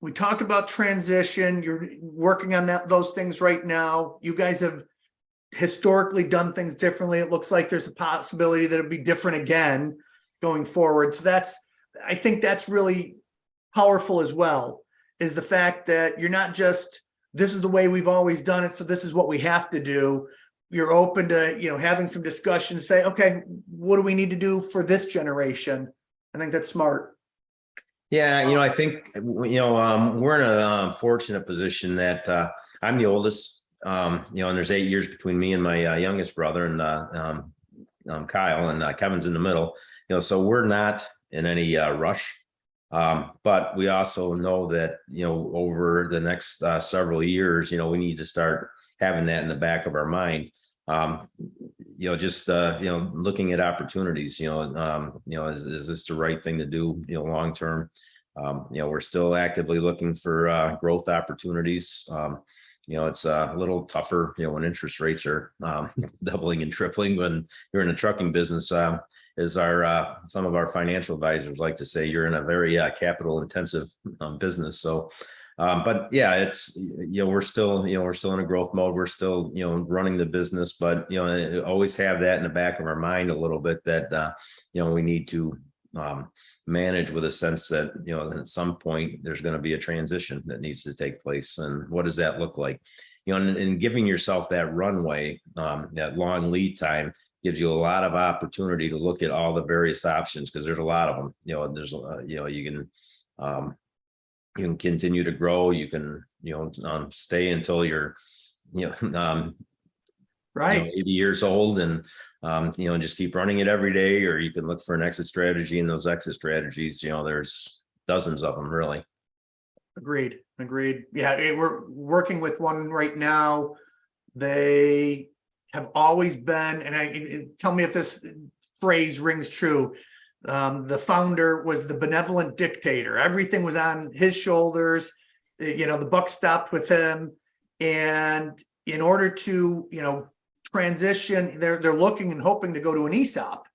we talked about transition. You're working on those things right now. You guys have historically done things differently. It looks like there's a possibility that it'll be different again going forward. So I think that's really powerful as well, is the fact that you're not just, this is the way we've always done it, so this is what we have to do. You're open to, having some discussions, say, okay, what do we need to do for this generation? I think that's smart. Yeah, I think, we're in a fortunate position that I'm the oldest, and there's 8 years between me and my youngest brother, and Kyle, and Kevin's in the middle, so we're not in any rush. But we also know that, over the next several years, we need to start having that in the back of our mind. Looking at opportunities, is this the right thing to do, long term? We're still actively looking for growth opportunities. It's a little tougher, when interest rates are doubling and tripling. When you're in a trucking business, as some of our financial advisors like to say, you're in a very capital intensive business. So but yeah, it's, we're still in a growth mode. We're still, running the business, but, always have that in the back of our mind a little bit, that, we need to manage with a sense that, at some point there's going to be a transition that needs to take place. And what does that look like? And giving yourself that runway, that long lead time, gives you a lot of opportunity to look at all the various options, because there's a lot of them. There's you can continue to grow. You can, stay until you're, right, 80 years old, and just keep running it every day. Or you can look for an exit strategy, and those exit strategies, there's dozens of them, really. Agreed. Yeah, we're working with one right now. They have always been, and tell me if this phrase rings true. The founder was the benevolent dictator. Everything was on his shoulders. The buck stopped with him. And in order to, transition, they're looking and hoping to go to an ESOP.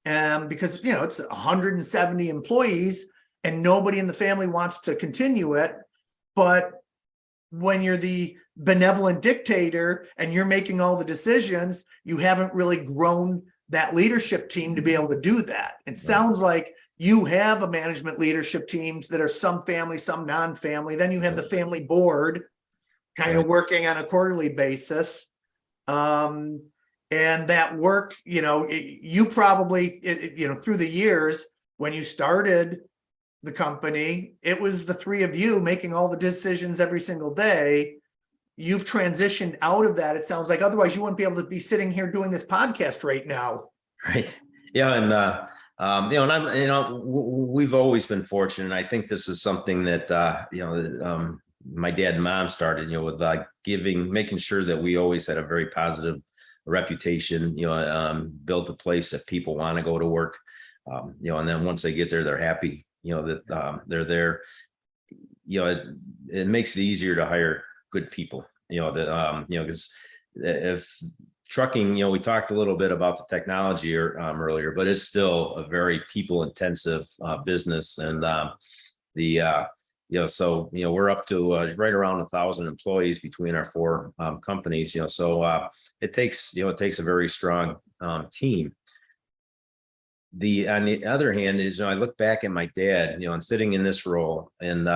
Because, it's 170 employees and nobody in the family wants to continue it. But when you're the benevolent dictator and you're making all the decisions, you haven't really grown that leadership team to be able to do that. It sounds like you have a management leadership teams that are some family, some non-family. Then you have the family board kind of working on a quarterly basis. And that work, you probably, through the years when you started the company, it was the three of you making all the decisions every single day. You've transitioned out of that, it sounds like. Otherwise you wouldn't be able to be sitting here doing this podcast right now. Right. Yeah. And we've always been fortunate. I think this is something that my dad and mom started, with making sure that we always had a very positive reputation, built a place that people want to go to work, and then once they get there, they're happy, that they're there. It makes it easier to hire good people, because if trucking, we talked a little bit about the technology earlier, but it's still a very people intensive business. And so we're up to right around 1,000 employees between our four companies. So it takes a very strong team. On the other hand is, I look back at my dad, and sitting in this role, and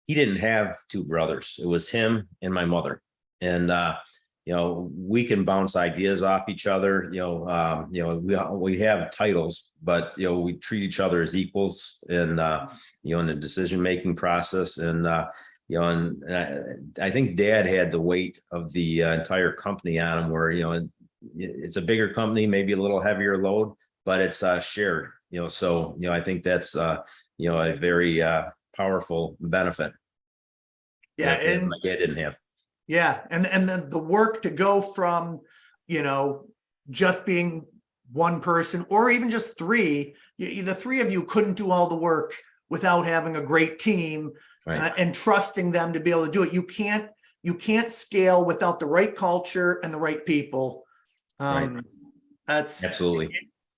he didn't have two brothers. It was him and my mother. And we can bounce ideas off each other. We have titles, but we treat each other as equals, and in the decision-making process. And and I think Dad had the weight of the entire company on him, where it's a bigger company, maybe a little heavier load, but it's shared. So I think that's a very powerful benefit. Yeah, and my dad didn't have. Yeah, and then the work to go from, just being one person, or even just three, the three of you couldn't do all the work without having a great team, right, and trusting them to be able to do it. You can't scale without the right culture and the right people. Right. That's absolutely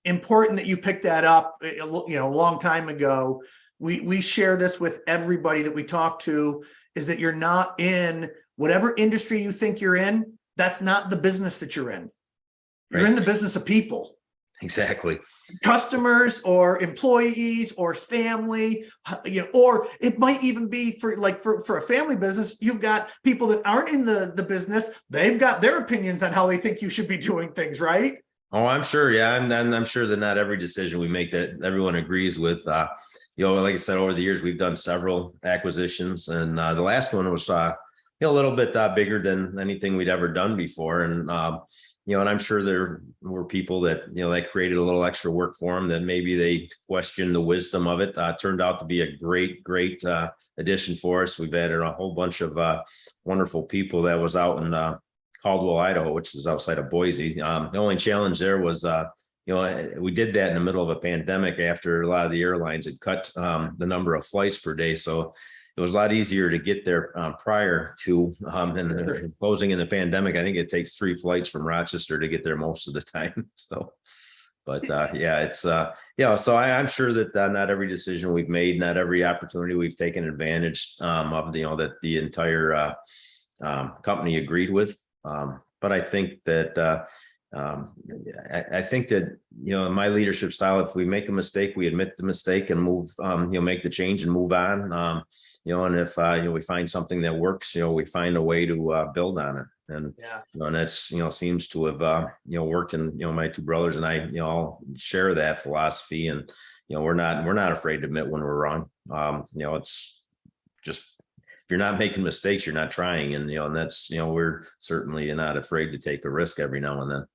important that you picked that up, a long time ago. we share this with everybody that we talk to, is that you're not in whatever industry you think you're in. That's not the business that you're in. You're Right. in the business of people. Exactly. Customers or employees or family, or it might even be for a family business. You've got people that aren't in the business. They've got their opinions on how they think you should be doing things, right? Oh, I'm sure. Yeah. And I'm sure that not every decision we make that everyone agrees with. Like I said, over the years, we've done several acquisitions, and the last one was, a little bit bigger than anything we'd ever done before. And, and I'm sure there were people that, that created a little extra work for them, that maybe they questioned the wisdom of it. Turned out to be a great addition for us. We've added a whole bunch of wonderful people. That was out in Caldwell, Idaho, which is outside of Boise. The only challenge there was, we did that in the middle of a pandemic after a lot of the airlines had cut the number of flights per day. So it was a lot easier to get there prior to and closing in the pandemic. I think it takes 3 flights from Rochester to get there most of the time. So, but it's so I'm sure that not every decision we've made, not every opportunity we've taken advantage of, that the entire company agreed with. But I think that I think that, in my leadership style, if we make a mistake, we admit the mistake and move, make the change and move on. And if, we find something that works, we find a way to build on it. And, and that's, seems to have, worked. And, my 2 brothers and I, all share that philosophy. And, we're not afraid to admit when we're wrong. It's just, if you're not making mistakes, you're not trying. And, and that's, we're certainly not afraid to take a risk every now and then.